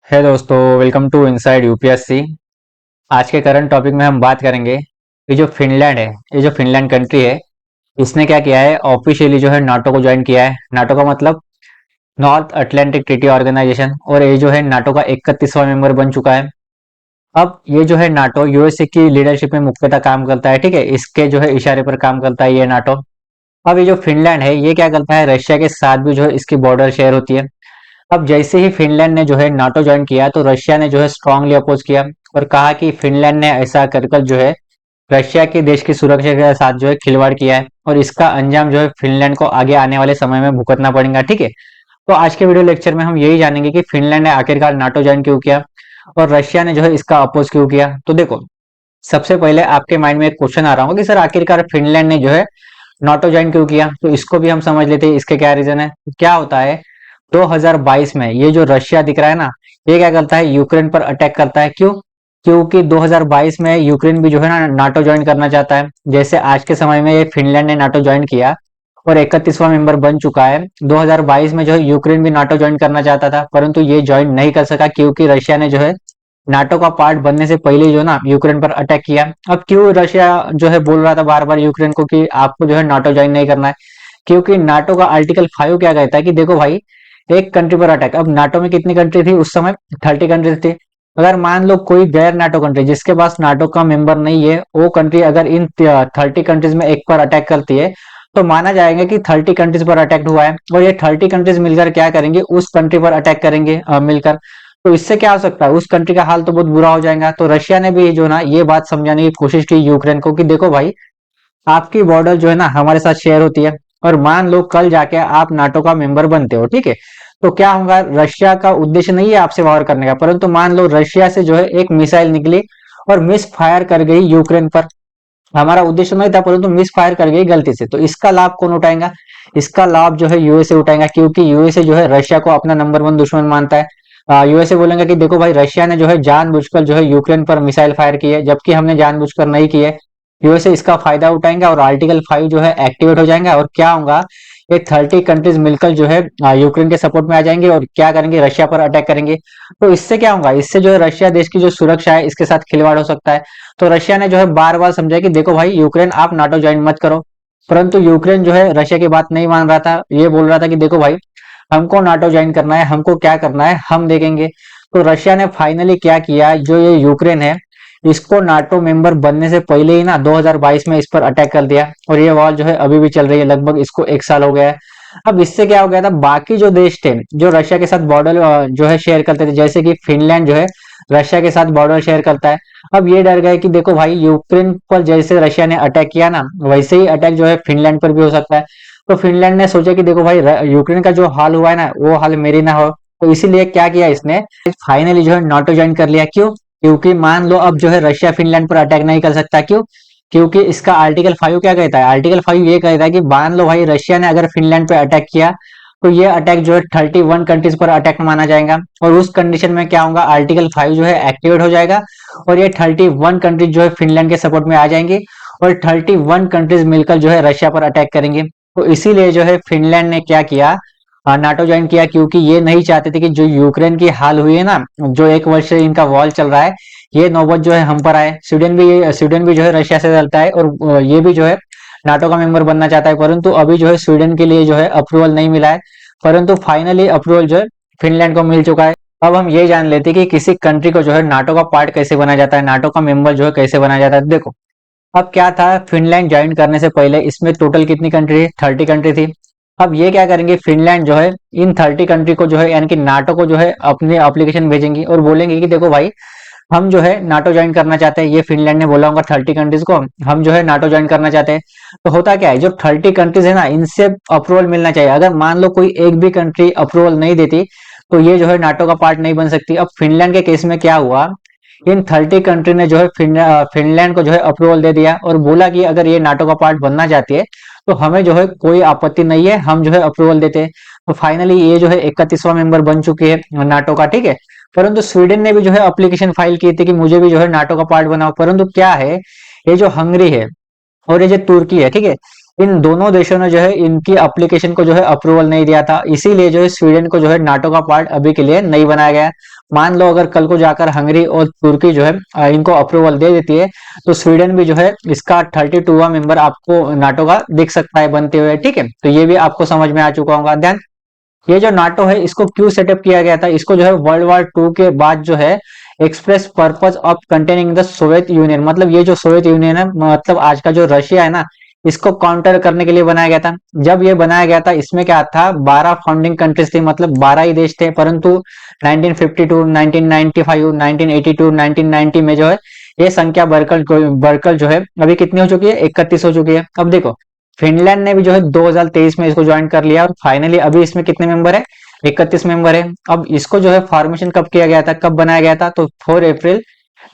है दोस्तों, welcome to inside UPSC. आज के करंट टॉपिक में हम बात करेंगे। ये जो फिनलैंड है, ये जो फिनलैंड कंट्री है, इसने क्या किया है, ऑफिशियली जो है नाटो को ज्वाइन किया है। नाटो का मतलब नॉर्थ अटलांटिक ट्रीटी ऑर्गेनाइजेशन, और ये जो है नाटो का 31वां मेंबर बन चुका है। अब ये जो है नाटो यूएसए की लीडरशिप में मुख्यतः काम करता है, ठीक है, इसके जो है इशारे पर काम करता है ये नाटो। अब ये जो फिनलैंड है, ये क्या करता है, रशिया के साथ भी जो है इसकी बॉर्डर शेयर होती है। अब जैसे ही फिनलैंड ने जो है नाटो ज्वाइन किया तो रशिया ने जो है स्ट्रांगली अपोज किया और कहा कि फिनलैंड ने ऐसा कर कर जो है रशिया के देश की सुरक्षा के साथ जो है खिलवाड़ किया है, और इसका अंजाम जो है फिनलैंड को आगे आने वाले समय में भुगतना पड़ेगा, ठीक है। तो आज के वीडियो लेक्चर में हम यही जानेंगे कि फिनलैंड ने आखिरकार नाटो ज्वाइन क्यों किया और रशिया ने जो है इसका अपोज क्यों किया। तो देखो, सबसे पहले आपके माइंड में एक क्वेश्चन आ रहा होगा कि सर आखिरकार फिनलैंड ने जो है नाटो ज्वाइन क्यों किया, तो इसको भी हम समझ लेते हैं इसके क्या रीजन है। क्या होता है, 2022 में ये जो रशिया दिख रहा है ना, ये क्या करता है, यूक्रेन पर अटैक करता है। क्यों? क्योंकि 2022 में यूक्रेन भी जो है ना नाटो ज्वाइन करना चाहता है। जैसे आज के समय में ये फिनलैंड ने नाटो ज्वाइन किया और 31वां मेंबर बन चुका है। 2022 में जो है यूक्रेन भी नाटो ज्वाइन करना चाहता था, परंतु ये ज्वाइन नहीं कर सका क्योंकि रशिया ने जो है नाटो का पार्ट बनने से पहले ही जो ना यूक्रेन पर अटैक किया। अब क्यों रशिया जो है बोल रहा था बार बार यूक्रेन को कि आपको जो है नाटो ज्वाइन नहीं करना है? क्योंकि नाटो का आर्टिकल 5 क्या कहता है कि देखो भाई, एक कंट्री पर अटैक, अब नाटो में कितनी कंट्री थी उस समय, 30 कंट्रीज थी। अगर मान लो कोई गैर नाटो कंट्री जिसके पास नाटो का मेंबर नहीं है, वो कंट्री अगर इन 30 कंट्रीज में एक पर अटैक करती है, तो माना जाएगा कि 30 कंट्रीज पर अटैक हुआ है, और ये 30 कंट्रीज मिलकर क्या करेंगे, उस कंट्री पर अटैक करेंगे मिलकर। तो इससे क्या हो सकता है, उस कंट्री का हाल तो बहुत बुरा हो जाएगा। तो रशिया ने भी जो ना ये बात समझाने की कोशिश की यूक्रेन को कि देखो भाई, आपकी बॉर्डर जो है ना हमारे साथ शेयर होती है, और मान लो कल जाके आप नाटो का मेंबर बनते हो, ठीक है, तो क्या होगा, रशिया का उद्देश्य नहीं है आपसे वार करने का, परंतु मान लो रशिया से जो है एक मिसाइल निकली और मिस फायर कर गई यूक्रेन पर। हमारा उद्देश्य नहीं था परंतु मिस फायर कर गई गलती से, तो इसका लाभ कौन उठाएगा? इसका लाभ जो है यूएसए उठाएगा, क्योंकि यूएसए जो है रशिया को अपना नंबर 1 दुश्मन मानता है। यूएसए बोलेंगे कि देखो भाई, रशिया ने जो है जानबूझकर जो है यूक्रेन पर मिसाइल फायर की है, जबकि हमने जानबूझकर नहीं की है। यूएसए इसका फायदा उठाएंगे और आर्टिकल 5 जो है एक्टिवेट हो जाएगा, और क्या होगा, ये 30 कंट्रीज मिलकर जो है यूक्रेन के सपोर्ट में आ जाएंगे और क्या करेंगे, रशिया पर अटैक करेंगे। तो इससे क्या होगा, इससे जो है रशिया देश की जो सुरक्षा है इसके साथ खिलवाड़ हो सकता है। तो रशिया ने जो है बार बार समझाया कि देखो भाई यूक्रेन, आप नाटो ज्वाइन मत करो, परंतु यूक्रेन जो है रशिया की बात नहीं मान रहा था। ये बोल रहा था कि देखो भाई, हमको नाटो ज्वाइन करना है, हमको क्या करना है हम देखेंगे। तो रशिया ने फाइनली क्या किया, जो ये यूक्रेन है इसको नाटो मेंबर बनने से पहले ही ना 2022 में इस पर अटैक कर दिया, और ये वॉर जो है अभी भी चल रही है, लगभग इसको 1 साल हो गया है। अब इससे क्या हो गया था, बाकी जो देश थे जो रशिया के साथ बॉर्डर जो है शेयर करते थे, जैसे कि फिनलैंड जो है रशिया के साथ बॉर्डर शेयर करता है, अब ये डर गए कि देखो भाई, यूक्रेन पर जैसे रशिया ने अटैक किया ना, वैसे ही अटैक जो है फिनलैंड पर भी हो सकता है। तो फिनलैंड ने सोचा कि देखो भाई, यूक्रेन का जो हाल हुआ है ना, वो हाल मेरी ना हो। तो इसीलिए क्या किया इसने, फाइनली जो है नाटो ज्वाइन कर लिया। क्यों? क्योंकि मान लो अब जो है रशिया फिनलैंड पर अटैक नहीं कर सकता। क्यों? क्योंकि इसका आर्टिकल 5 क्या कहता है, आर्टिकल 5 ये कहता है कि मान लो भाई, रशिया ने अगर फिनलैंड पे अटैक किया, तो ये अटैक जो है 31 कंट्रीज पर अटैक माना जाएगा, और उस कंडीशन में क्या होगा, आर्टिकल 5 जो है एक्टिवेट हो जाएगा, और ये 31 कंट्रीज जो है फिनलैंड के सपोर्ट में आ जाएंगी, और 31 कंट्रीज मिलकर जो है रशिया पर अटैक करेंगे। तो इसीलिए जो है फिनलैंड ने क्या किया, नाटो ज्वाइन किया, क्योंकि ये नहीं चाहते थे कि जो यूक्रेन की हाल हुई है ना, जो 1 वर्ष से इनका वॉर चल रहा है, ये नौबत जो है हम पर आए। स्वीडन भी जो है रशिया से चलता है, और ये भी जो है नाटो का मेंबर बनना चाहता है, परंतु अभी जो है स्वीडन के लिए जो है अप्रूवल नहीं मिला है, परंतु फाइनली अप्रूवल जो है फिनलैंड को मिल चुका है। अब हम ये जान लेते हैं कि किसी कंट्री को जो है नाटो का पार्ट कैसे बना जाता है, नाटो का मेंबर जो है कैसे बना जाता है। देखो, अब क्या था, फिनलैंड ज्वाइन करने से पहले इसमें टोटल कितनी कंट्री थी, 30 कंट्री थी। अब ये क्या करेंगे, फिनलैंड जो है इन 30 कंट्री को जो है, यानी कि नाटो को जो है अपनी एप्लीकेशन भेजेंगी और बोलेंगे कि देखो भाई, हम जो है नाटो ज्वाइन करना चाहते हैं। ये फिनलैंड ने बोला होगा 30 कंट्रीज को, हम जो है नाटो ज्वाइन करना चाहते हैं। तो होता क्या है, जो 30 कंट्रीज है ना, इनसे अप्रूवल मिलना चाहिए। अगर मान लो कोई एक भी कंट्री अप्रूवल नहीं देती, तो ये जो है नाटो का पार्ट नहीं बन सकती। अब फिनलैंड के केस में क्या हुआ, इन 30 कंट्री ने जो है फिनलैंड को जो है अप्रूवल दे दिया, और बोला कि अगर ये नाटो का पार्ट बनना चाहती है तो हमें जो है कोई आपत्ति नहीं है, हम जो है अप्रूवल देते हैं। तो फाइनली ये जो है 31वां मेंबर बन चुकी है नाटो का, ठीक है। परंतु स्वीडन ने भी जो है एप्लीकेशन फाइल की थी कि मुझे भी जो है नाटो का पार्ट बनाओ, परंतु क्या है, ये जो हंगरी है और ये जो तुर्की है, ठीक है, इन दोनों देशों ने जो है इनकी एप्लीकेशन को जो है अप्रूवल नहीं दिया था, इसीलिए जो है स्वीडन को जो है नाटो का पार्ट अभी के लिए नहीं बनाया गया। मान लो अगर कल को जाकर हंगरी और तुर्की जो है इनको अप्रूवल दे देती है, तो स्वीडन भी जो है इसका 32वां मेंबर आपको नाटो का दिख सकता है बनते हुए। ठीक है, तो ये भी आपको समझ में आ चुका होगा। देन ये जो नाटो है इसको क्यों सेटअप किया गया था, इसको जो है वर्ल्ड वॉर टू के बाद जो है express purpose of containing the Soviet union, मतलब ये जो सोवियत यूनियन है, मतलब आज का जो रशिया है ना, इसको काउंटर करने के लिए बनाया गया था। जब ये बनाया गया था इसमें क्या था, 12 फाउंडिंग कंट्रीज थी, मतलब 12 ही देश थे, परंतु 1952, 1995, 1982, 1990 में जो है ये संख्या बढ़कर जो है अभी कितनी हो चुकी है, 31 हो चुकी है। अब देखो फिनलैंड ने भी जो है 2023 में इसको ज्वाइन कर लिया और फाइनली अभी इसमें कितने मेंबर है, 31 मेंबर है। अब इसको जो है फॉर्मेशन कब किया गया था, कब बनाया गया था, तो 4 अप्रैल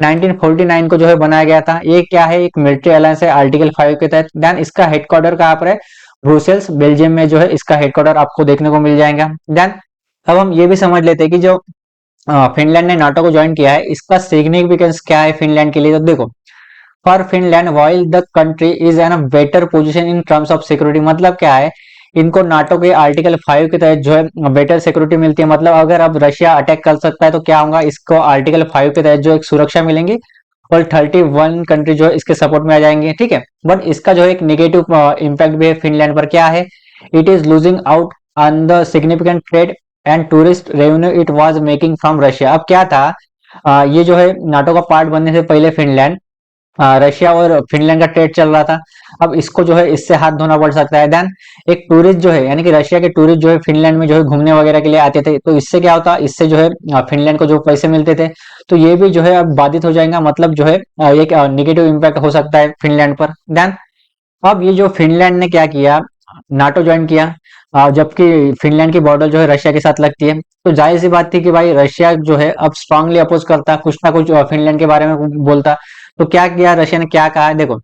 1949 को जो है बनाया गया था। ये क्या है, एक मिलिट्री अलायंस है आर्टिकल 5 के तहत। देन इसका हेडक्वार्टर कहाँ पर है, ब्रुसेल्स बेल्जियम में जो है इसका हेडक्वार्टर आपको देखने को मिल जाएगा। देन अब हम ये भी समझ लेते हैं कि जो फिनलैंड ने नाटो को ज्वाइन किया है इसका सिग्निफिकेंस क्या है फिनलैंड के लिए। तो देखो, for Finland while the country is an a better position in terms of security, मतलब क्या है, इनको नाटो के आर्टिकल 5 के तहत जो है बेटर सिक्योरिटी मिलती है। मतलब अगर अब रशिया अटैक कर सकता है तो क्या होगा, इसको आर्टिकल 5 के तहत जो एक सुरक्षा मिलेंगी और 31 कंट्री जो है इसके सपोर्ट में आ जाएंगे। ठीक है, बट इसका जो है एक नेगेटिव इम्पैक्ट भी है फिनलैंड पर। क्या है, it is losing out on the significant trade and tourist revenue it was making from Russia. अब क्या था, ये जो है नाटो का पार्ट बनने से पहले फिनलैंड रशिया और फिनलैंड का ट्रेड चल रहा था। अब इसको जो है इससे हाथ धोना पड़ सकता है। देन एक टूरिस्ट जो है, यानी कि रशिया के टूरिस्ट जो है फिनलैंड में जो है घूमने वगैरह के लिए आते थे, तो इससे क्या होता, इससे जो है फिनलैंड को जो पैसे मिलते थे, तो ये भी जो है अब बाधित हो जाएगा। मतलब जो है एक नेगेटिव इम्पैक्ट हो सकता है फिनलैंड पर। देन अब ये जो फिनलैंड ने क्या किया, नाटो ज्वाइन किया, जबकि फिनलैंड की बॉर्डर जो है रशिया के साथ लगती है, तो जाहिर सी बात थी कि भाई रशिया जो है अब स्ट्रांगली अपोज करता, कुछ ना कुछ फिनलैंड के बारे में बोलता। तो क्या किया रशिया ने, क्या कहा है देखो,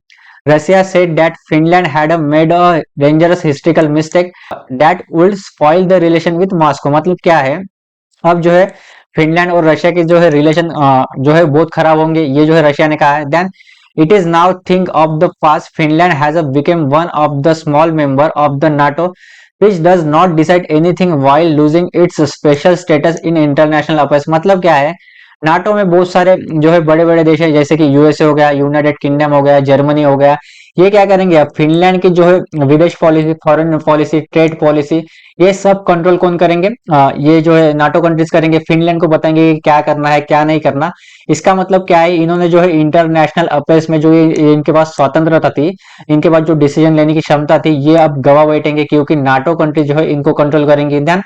Russia said that Finland had made a dangerous historical mistake that would spoil the relation with Moscow. मतलब क्या है, अब जो है फिनलैंड और रशिया की जो है रिलेशन जो है बहुत खराब होंगे, ये जो है रशिया ने कहा है। Then it is now think of the past, Finland has become one of the small member of the NATO which does not decide anything while losing its special status in international affairs. मतलब क्या है, NATO में बहुत सारे जो है बड़े बड़े देश है, जैसे कि यूएसए हो गया, यूनाइटेड किंगडम हो गया, जर्मनी हो गया, ये क्या करेंगे, अब फिनलैंड की जो है विदेश policy, foreign policy, trade policy, ये सब कंट्रोल कौन करेंगे, ये जो है नाटो कंट्रीज करेंगे। फिनलैंड को बताएंगे कि क्या करना है क्या नहीं करना। इसका मतलब क्या है, इन्होंने जो है इंटरनेशनल अफेयर्स में जो इनके पास स्वतंत्रता थी, इनके पास जो डिसीजन लेने की क्षमता थी, ये अब गवा बैठेंगे, क्योंकि नाटो कंट्री जो है इनको कंट्रोल करेंगे। Then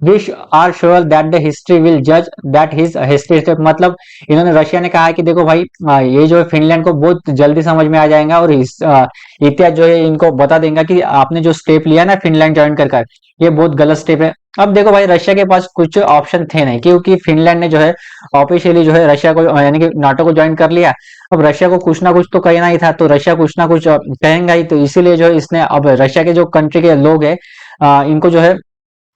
we are sure that the history will जज दैट हिज हिस्ट्री स्टेप। मतलब इन्होंने, रशिया ने कहा है कि देखो भाई, ये जो है फिनलैंड को बहुत जल्दी समझ में आ जाएगा और इतिहास जो है इनको बता देगा कि आपने जो स्टेप लिया ना फिनलैंड ज्वाइन कर ये बहुत गलत स्टेप है। अब देखो भाई, रशिया के पास कुछ ऑप्शन थे नहीं, क्योंकि फिनलैंड ने जो है ऑफिशियली जो है रशिया को यानी कि नाटो को ज्वाइन कर लिया। अब रशिया को कुछ ना कुछ तो कहना ही था, तो रशिया कुछ ना कुछ कहेंगा ही, तो इसीलिए जो है इसने अब रशिया के जो कंट्री के लोग है इनको जो है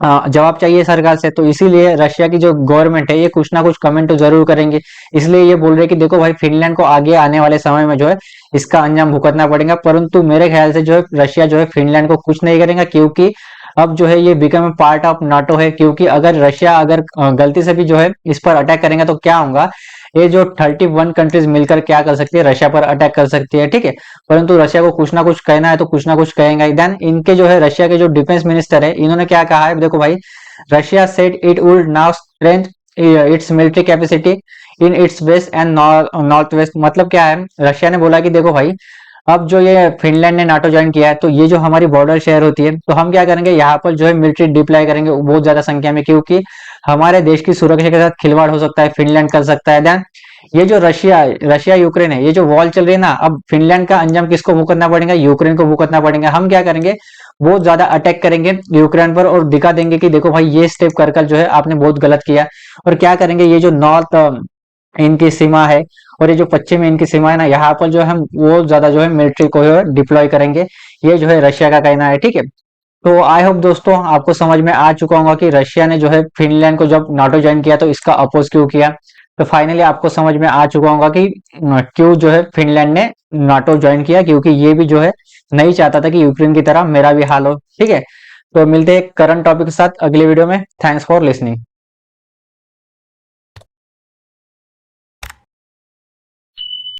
जवाब चाहिए सरकार से, तो इसीलिए रशिया की जो गवर्नमेंट है ये कुछ ना कुछ कमेंट तो जरूर करेंगे। इसलिए ये बोल रहे कि देखो भाई, फिनलैंड को आगे आने वाले समय में जो है इसका अंजाम भुगतना पड़ेगा। परंतु मेरे ख्याल से जो है रशिया जो है फिनलैंड को कुछ नहीं करेगा, क्योंकि अब जो है ये बिकम पार्ट ऑफ नाटो है। क्योंकि अगर रशिया अगर गलती से भी जो है इस पर अटैक करेंगे तो क्या होगा, ये जो 31 कंट्रीज मिलकर क्या कर सकती है, रशिया पर अटैक कर सकती है। ठीक है, परंतु रशिया को कुछ ना कुछ कहना है तो कुछ ना कुछ कहेंगे ही। देन इनके जो है रशिया के जो डिफेंस मिनिस्टर है, इन्होंने क्या कहा है देखो भाई, Russia said it would now strength its military capacity in its west and north west. मतलब क्या है, रशिया ने बोला कि देखो भाई, अब जो ये फिनलैंड ने नाटो ज्वाइन किया है, तो ये जो हमारी बॉर्डर शेयर होती है, तो हम क्या करेंगे, यहाँ पर जो है मिलिट्री डिप्लॉय करेंगे बहुत ज्यादा संख्या में, क्योंकि हमारे देश की सुरक्षा के साथ खिलवाड़ हो सकता है, फिनलैंड कर सकता है। देन ये जो रशिया यूक्रेन है, ये जो वॉर चल रही है ना, अब फिनलैंड का अंजाम किसको भुगतना पड़ेगा, यूक्रेन को भुगतना पड़ेगा। हम क्या करेंगे, बहुत ज्यादा अटैक करेंगे यूक्रेन पर और दिखा देंगे कि देखो भाई, ये स्टेप कर जो है आपने बहुत गलत किया। और क्या करेंगे, ये जो नॉर्थ इनकी सीमा है और ये जो पश्चिम इनकी सीमा है ना, यहाँ पर जो है हम वो ज्यादा जो है मिलिट्री को डिप्लॉय करेंगे। ये जो है रशिया का कहना है। ठीक है, तो आई होप दोस्तों आपको समझ में आ चुका होगा कि रशिया ने जो है फिनलैंड को जब नाटो ज्वाइन किया तो इसका अपोज क्यों किया। तो फाइनली आपको समझ में आ चुका होगा कि क्यों जो है फिनलैंड ने नाटो ज्वाइन किया, क्योंकि ये भी जो है नहीं चाहता था कि यूक्रेन की तरह मेरा भी हाल हो। ठीक है, तो मिलते हैं करंट टॉपिक के साथ अगले वीडियो में। Thanks for listening.